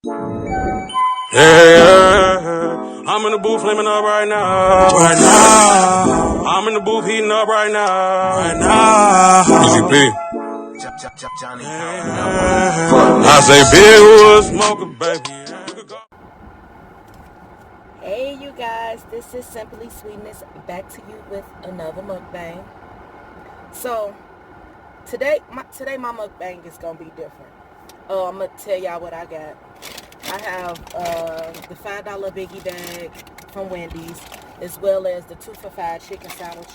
Yeah, I'm in the booth flaming up right now. Right now. I'm in the booth heating up right now. Right now. Easy P. I say big wood smoker, baby. Hey you guys, this is Simply Sweetness back to you with another mukbang. So today my mukbang is gonna be different. I'm gonna tell y'all what I got. I have the $5 biggie bag from Wendy's, as well as the 2 for $5 chicken sandwich.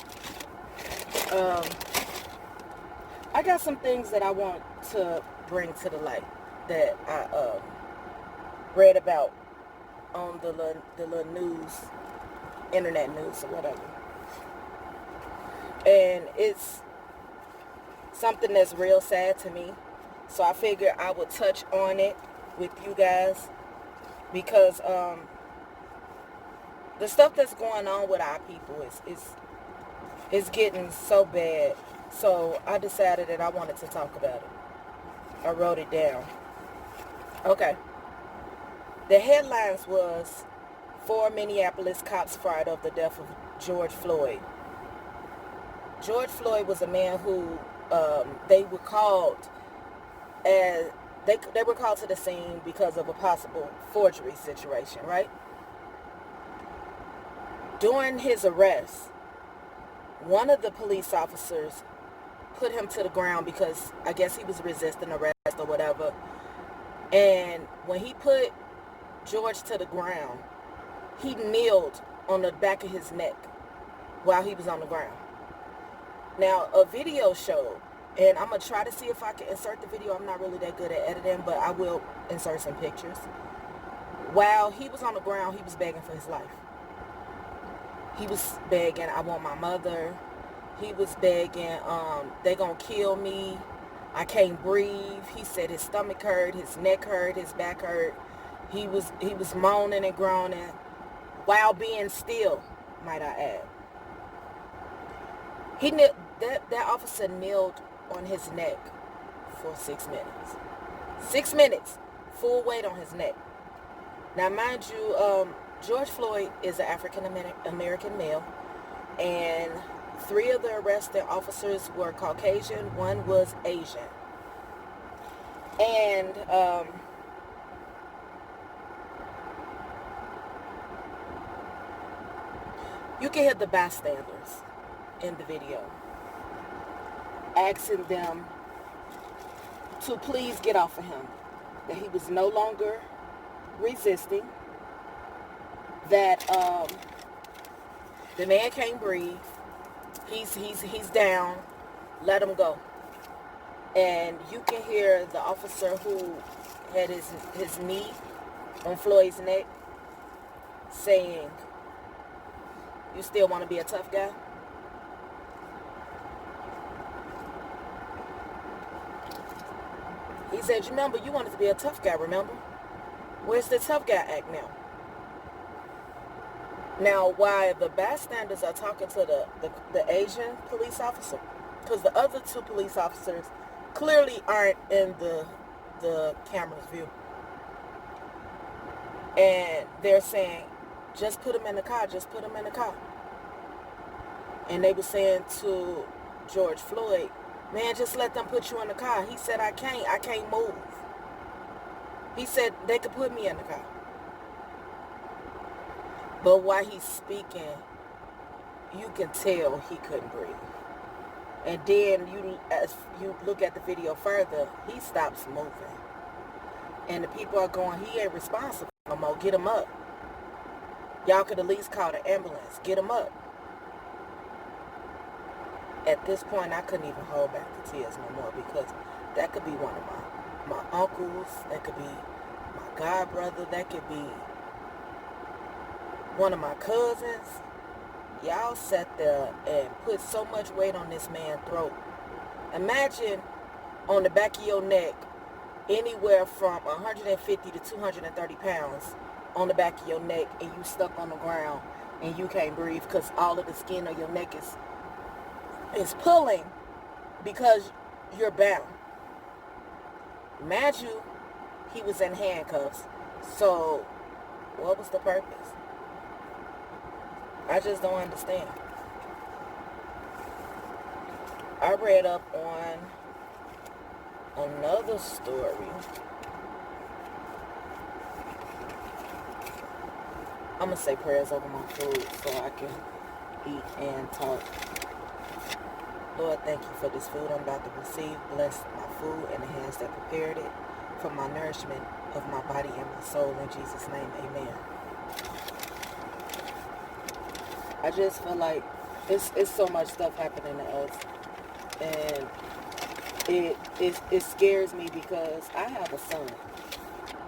I got some things that I want to bring to the light that I read about on the little news, internet news or whatever. And it's something that's real sad to me. So I figured I would touch on it with you guys because the stuff that's going on with our people is getting so bad. So I decided that I wanted to talk about it. I wrote it down. Okay. The headlines was 4 Minneapolis cops fired of the death of George Floyd. George Floyd was a man who they were called to the scene because of a possible forgery situation, right? During his arrest, one of the police officers put him to the ground because I guess he was resisting arrest or whatever. And when he put George to the ground, he kneeled on the back of his neck while he was on the ground. Now, a video showed, and I'm going to try to see if I can insert the video. I'm not really that good at editing, but I will insert some pictures. While he was on the ground, he was begging for his life. He was begging, I want my mother. He was begging, they gonna kill me. I can't breathe. He said his stomach hurt, his neck hurt, his back hurt. He was moaning and groaning while being still, might I add. That officer kneeled on his neck for 6 minutes. 6 minutes, full weight on his neck. Now, mind you, George Floyd is an African-American male, and 3 of the arrested officers were Caucasian, 1 was Asian. And you can hear the bystanders in the video asking them to please get off of him, that he was no longer resisting, that the man can't breathe, he's down, let him go. And you can hear the officer who had his knee on Floyd's neck saying, "You still want to be a tough guy?" He said, "Remember, you wanted to be a tough guy, remember? Where's the tough guy act now?" Now, while the bystanders are talking to the Asian police officer, because the other 2 police officers clearly aren't in the camera's view, and they're saying, "Just put him in the car, just put him in the car." And they were saying to George Floyd, "Man, just let them put you in the car." He said, I can't move." He said they could put me in the car. But while he's speaking, you can tell he couldn't breathe. And then as you look at the video further, he stops moving. And the people are going, "He ain't responsible no more. Get him up. Y'all could at least call the ambulance. Get him up." At this point, I couldn't even hold back the tears no more, because that could be one of my uncles, that could be my god brother, that could be one of my cousins. Y'all sat there and put so much weight on this man's throat. Imagine on the back of your neck, anywhere from 150 to 230 pounds on the back of your neck, and you stuck on the ground and you can't breathe because all of the skin of your neck is pulling because you're bound. Imagine he was in handcuffs. So, what was the purpose? I just don't understand. I read up on another story. I'm going to say prayers over my food so I can eat and talk. Lord, thank you for this food I'm about to receive. Bless my food and the hands that prepared it for my nourishment of my body and my soul. In Jesus' name, amen. I just feel like it's so much stuff happening to us. And it scares me because I have a son,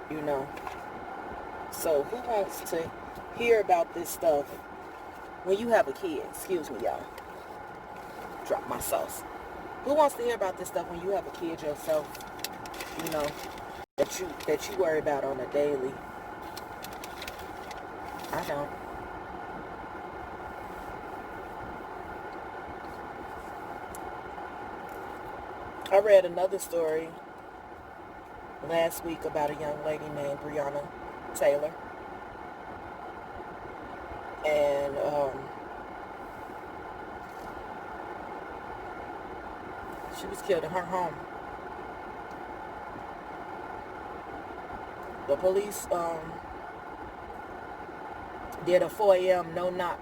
you know. So who wants to hear about this stuff when you have a kid? Excuse me, y'all. Drop my sauce. Who wants to hear about this stuff when you have a kid yourself, you know, that you worry about on a daily? I don't. I read another story last week about a young lady named Breonna Taylor. And she was killed in her home. The police did a 4 a.m. no-knock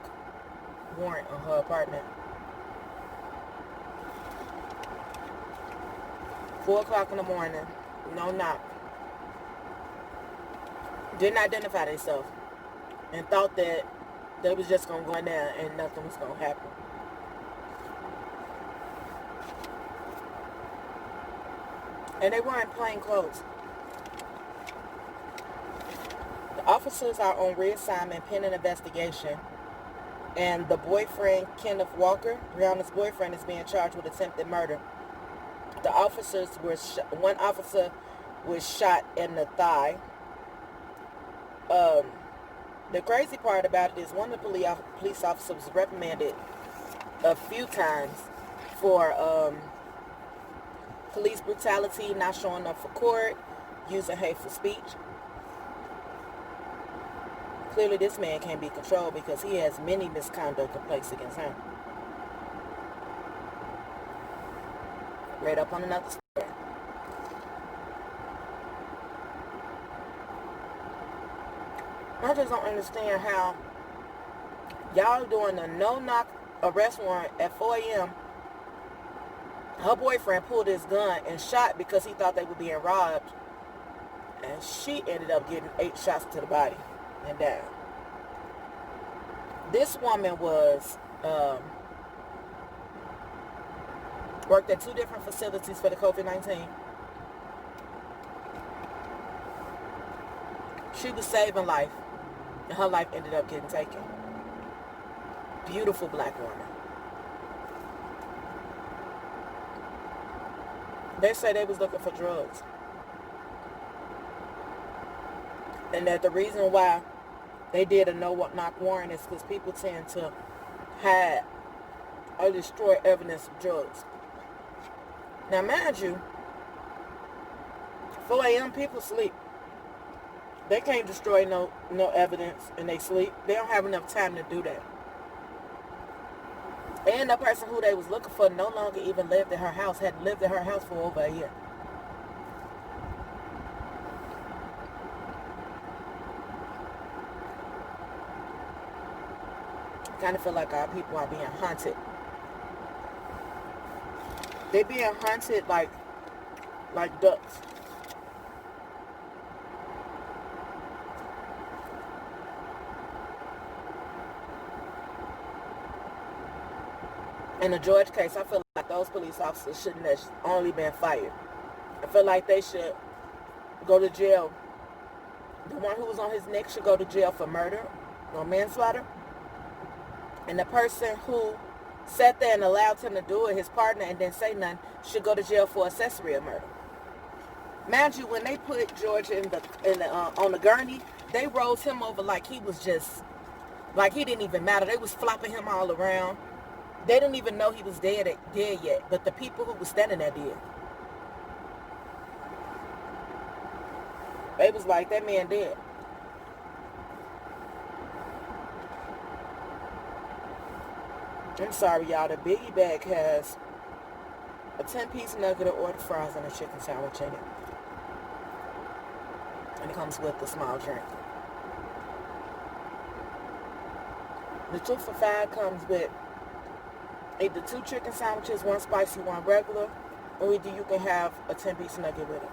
warrant on her apartment. 4 o'clock in the morning, no knock. Didn't identify themselves and thought that they was just going to go in there and nothing was going to happen. And they weren't plain clothes. The officers are on reassignment pending investigation. And the boyfriend, Kenneth Walker, Breonna's boyfriend, is being charged with attempted murder. The officers were one officer was shot in the thigh. The crazy part about it is one of the police officers was reprimanded a few times for police brutality, not showing up for court, using hateful speech. Clearly this man can't be controlled because he has many misconduct complaints against him. Read up on another story. I just don't understand how y'all doing a no-knock arrest warrant at 4 a.m. Her boyfriend pulled his gun and shot because he thought they were being robbed. And she ended up getting 8 shots to the body and died. This woman was worked at 2 different facilities for the COVID-19. She was saving life, and her life ended up getting taken. Beautiful black woman. They say they was looking for drugs. And that the reason why they did a no-knock warrant is because people tend to hide or destroy evidence of drugs. Now, mind you, 4 a.m. people sleep. They can't destroy no evidence and they sleep. They don't have enough time to do that. And the person who they was looking for no longer even lived in her house, had lived in her house for over a year. I kind of feel like our people are being hunted. They being hunted like ducks. In the George case, I feel like those police officers shouldn't have only been fired. I feel like they should go to jail. The one who was on his neck should go to jail for murder or manslaughter. And the person who sat there and allowed him to do it, his partner, and didn't say nothing, should go to jail for accessory of murder. Mind you, when they put George on the gurney, they rolled him over like he was just, like he didn't even matter. They was flopping him all around. They didn't even know he was dead yet, but the people who were standing there did. They was like, that man dead. I'm sorry, y'all. The biggie bag has a 10-piece nugget, or order fries, and a chicken sandwich in it. And it comes with a small drink. The 2 for $5 comes with either 2 chicken sandwiches, 1 spicy, 1 regular, or either you can have a 10-piece nugget with it.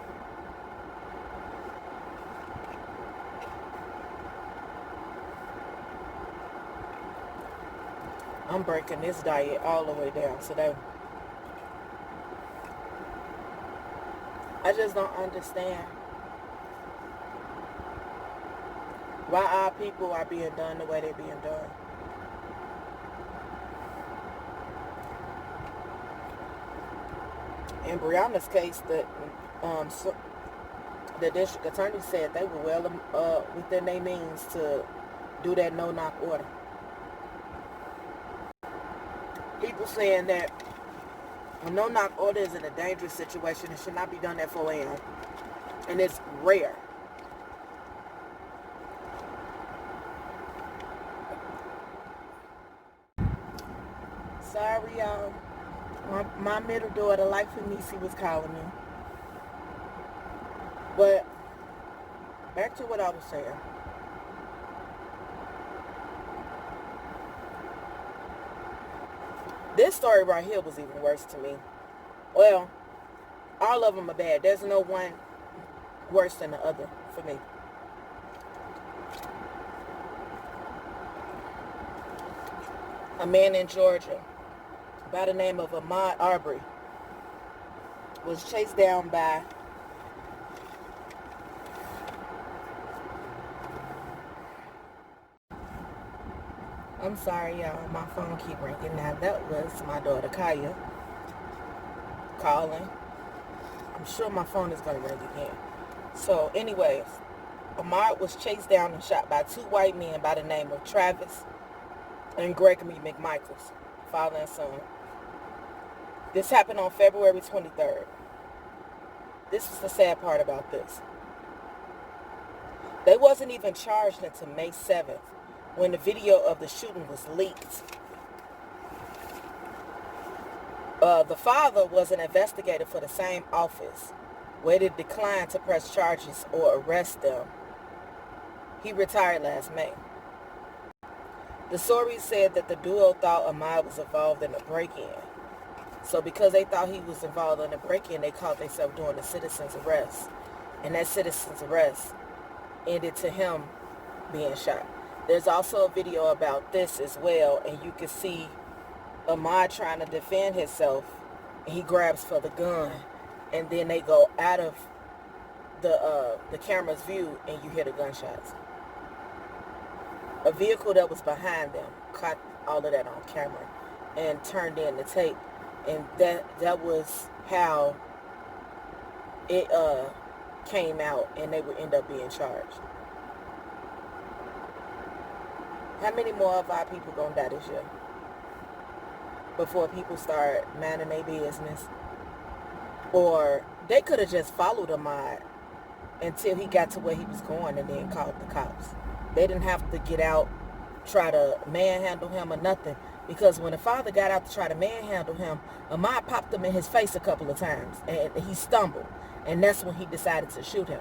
I'm breaking this diet all the way down today. I just don't understand why our people are being done the way they're being done. In Breonna's case, the district attorney said they were well within their means to do that no-knock order. People saying that a no-knock order is in a dangerous situation. It should not be done at 4 a.m. And it's rare. Sorry, y'all. My middle daughter, Life of Nisi, was calling me. But back to what I was saying. This story right here was even worse to me. Well, all of them are bad. There's no one worse than the other for me. A man in Georgia by the name of Ahmaud Arbery was chased down by I'm sorry, y'all. My phone keep ringing. Now, that was my daughter, Kaya, calling. I'm sure my phone is going to ring again. So, anyways, Ahmaud was chased down and shot by 2 white men by the name of Travis and Gregory McMichaels, father and son. This happened on February 23rd. This is the sad part about this. They wasn't even charged until May 7th. When the video of the shooting was leaked. The father was an investigator for the same office where they declined to press charges or arrest them. He retired last May. The story said that the duo thought Ahmaud was involved in a break-in. So because they thought he was involved in a break-in, they caught themselves doing a citizen's arrest. And that citizen's arrest ended to him being shot. There's also a video about this as well, and you can see Ahmaud trying to defend himself, and he grabs for the gun, and then they go out of the camera's view, and you hear the gunshots. A vehicle that was behind them caught all of that on camera and turned in the tape, and that was how it came out, and they would end up being charged. How many more of our people gonna die this year before people start minding their business? Or they could have just followed Ahmaud until he got to where he was going and then called the cops. They didn't have to get out, try to manhandle him or nothing. Because when the father got out to try to manhandle him, Ahmaud popped him in his face a couple of times and he stumbled. And that's when he decided to shoot him.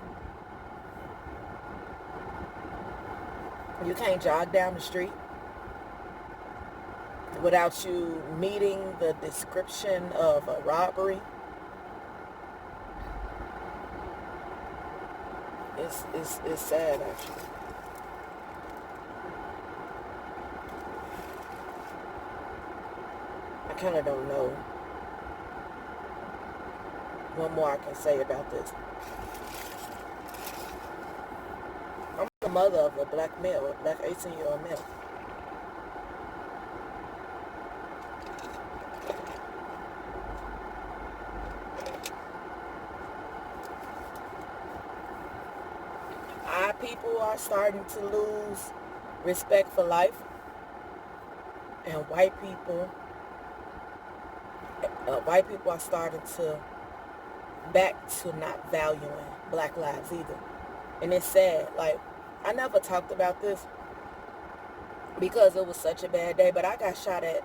You can't jog down the street without you meeting the description of a robbery. It's sad, actually. I kind of don't know what more I can say about this. I'm the mother of a black male, a black 18-year-old male. Our people are starting to lose respect for life, and white people are starting to back to not valuing black lives either. And it's sad. Like, I never talked about this because it was such a bad day, but I got shot at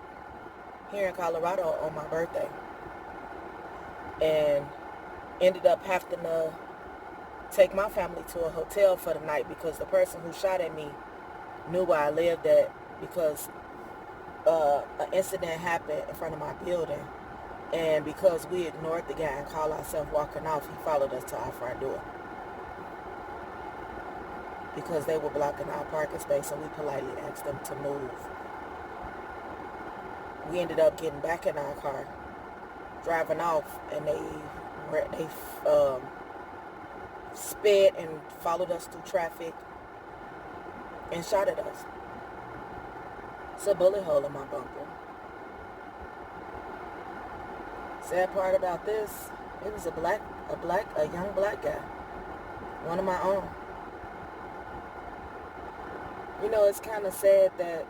here in Colorado on my birthday. And ended up having to take my family to a hotel for the night because the person who shot at me knew where I lived at, because an incident happened in front of my building, and because we ignored the guy and called ourselves walking off, he followed us to our front door because they were blocking our parking space, and we politely asked them to move. We ended up getting back in our car, driving off, and they sped and followed us through traffic and shot at us. It's a bullet hole in my bumper. Sad part about this, it was a young black guy, one of my own. You know, it's kind of sad that,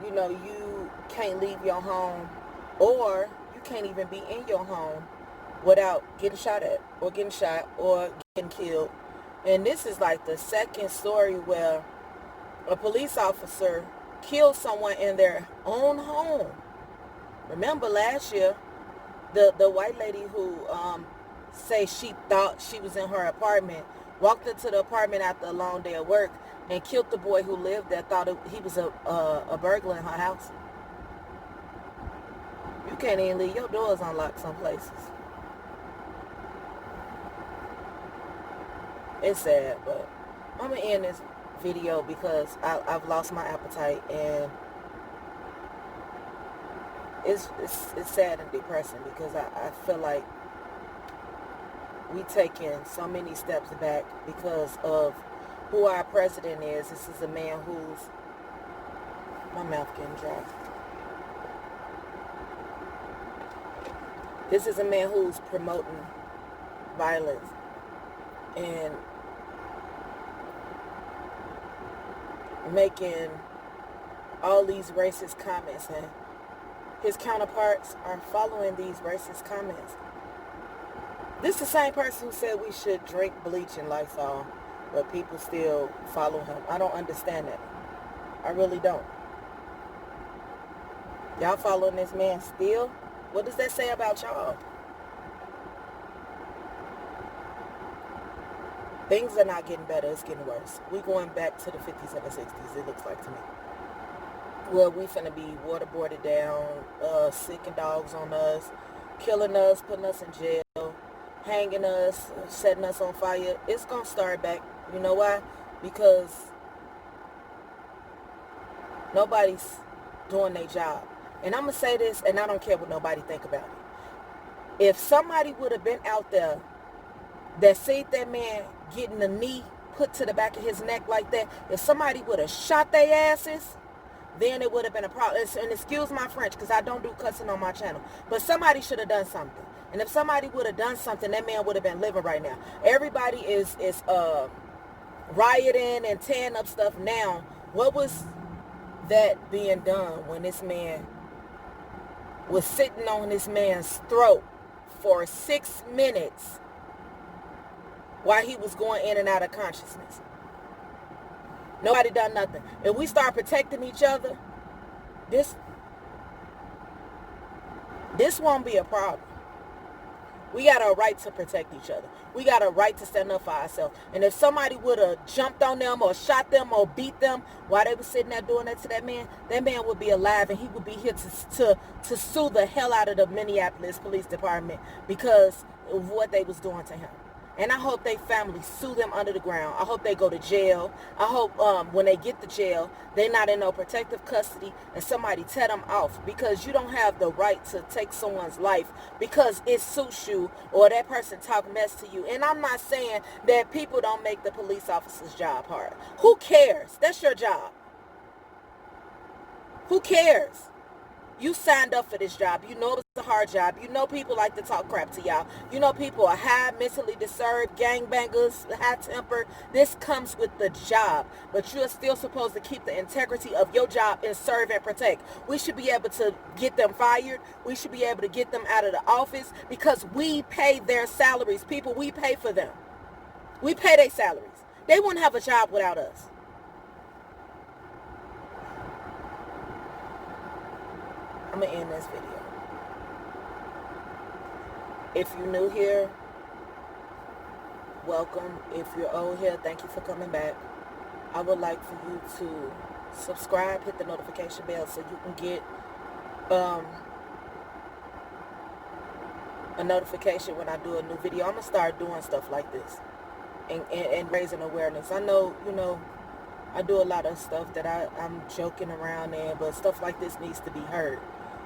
you know, you can't leave your home, or you can't even be in your home without getting shot at, or getting shot, or getting killed. And this is like the second story where a police officer killed someone in their own home. Remember last year, the white lady who say she thought she was in her apartment, walked into the apartment after a long day of work and killed the boy who lived there, thought he was a burglar in her house. You can't even leave your doors unlocked some places. It's sad, but I'm going to end this video because I've lost my appetite, and it's sad and depressing because I feel like we taking so many steps back because of who our president is. This is a man who's, my mouth getting dry. This is a man who's promoting violence and making all these racist comments, and his counterparts are following these racist comments. This is the same person who said we should drink bleach and Lysol, but people still follow him. I don't understand that. I really don't. Y'all following this man still? What does that say about y'all? Things are not getting better. It's getting worse. We going back to the 50s and the 60s, it looks like to me. Well, we finna be waterboarded down, sicking dogs on us, killing us, putting us in jail, hanging us, setting us on fire. It's gonna start back. You know why? Because nobody's doing their job. And I'm gonna say this, and I don't care what nobody think about it. If somebody would have been out there that see that man getting the knee put to the back of his neck like that, if somebody would have shot their asses, then it would have been a problem. And excuse my French, because I don't do cussing on my channel, but somebody should have done something. And if somebody would have done something, that man would have been living right now. Everybody is rioting and tearing up stuff now. What was that being done when this man was sitting on this man's throat for 6 minutes while he was going in and out of consciousness? Nobody done nothing. If we start protecting each other, this won't be a problem. We got a right to protect each other. We got a right to stand up for ourselves. And if somebody would have jumped on them or shot them or beat them while they were sitting there doing that to that man would be alive, and he would be here to sue the hell out of the Minneapolis Police Department because of what they was doing to him. And I hope they family sue them under the ground. I hope they go to jail. I hope when they get to jail, they're not in no protective custody and somebody tear them off, because you don't have the right to take someone's life because it suits you or that person talk mess to you. And I'm not saying that people don't make the police officer's job hard. Who cares? That's your job. Who cares? You signed up for this job. You know it's a hard job. You know people like to talk crap to y'all. You know people are high, mentally disturbed, gangbangers, high-tempered. This comes with the job. But you're still supposed to keep the integrity of your job and serve and protect. We should be able to get them fired. We should be able to get them out of the office because we pay their salaries. People, we pay for them. We pay their salaries. They wouldn't have a job without us. I'm going to end this video. If you're new here, welcome. If you're old here, thank you for coming back. I would like for you to subscribe, hit the notification bell so you can get a notification when I do a new video. I'm going to start doing stuff like this and raising awareness. I know, I do a lot of stuff that I'm joking around in, but stuff like this needs to be heard.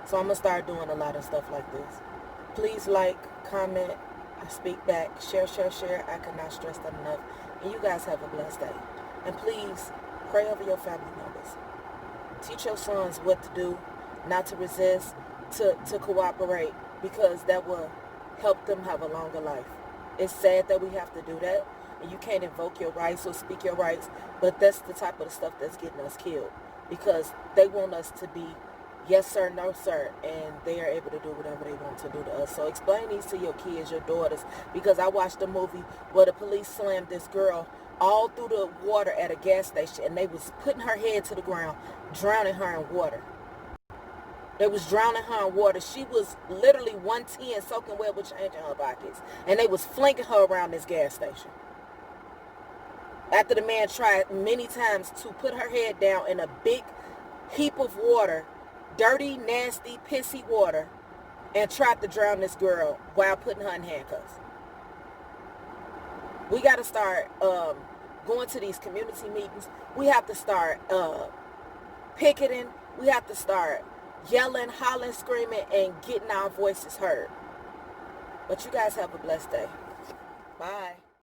So I'm going to start doing a lot of stuff like this. Please like, comment, I speak back, share. I cannot stress that enough. And you guys have a blessed day. And please pray over your family members. Teach your sons what to do, not to resist, to cooperate, because that will help them have a longer life. It's sad that we have to do that, and you can't invoke your rights or speak your rights, but that's the type of stuff that's getting us killed, because they want us to be yes sir, no sir, and they are able to do whatever they want to do to us. So explain these to your kids, your daughters, because I watched a movie where the police slammed this girl all through the water at a gas station, and they was putting her head to the ground, drowning her in water. They was drowning her in water. She was literally 110 soaking wet with change in her pockets, and they was flanking her around this gas station. After the man tried many times to put her head down in a big heap of water, dirty, nasty, pissy water, and tried to drown this girl while putting her in handcuffs. We got to start going to these community meetings. We have to start picketing. We have to start yelling, hollering, screaming, and getting our voices heard. But you guys have a blessed day. Bye.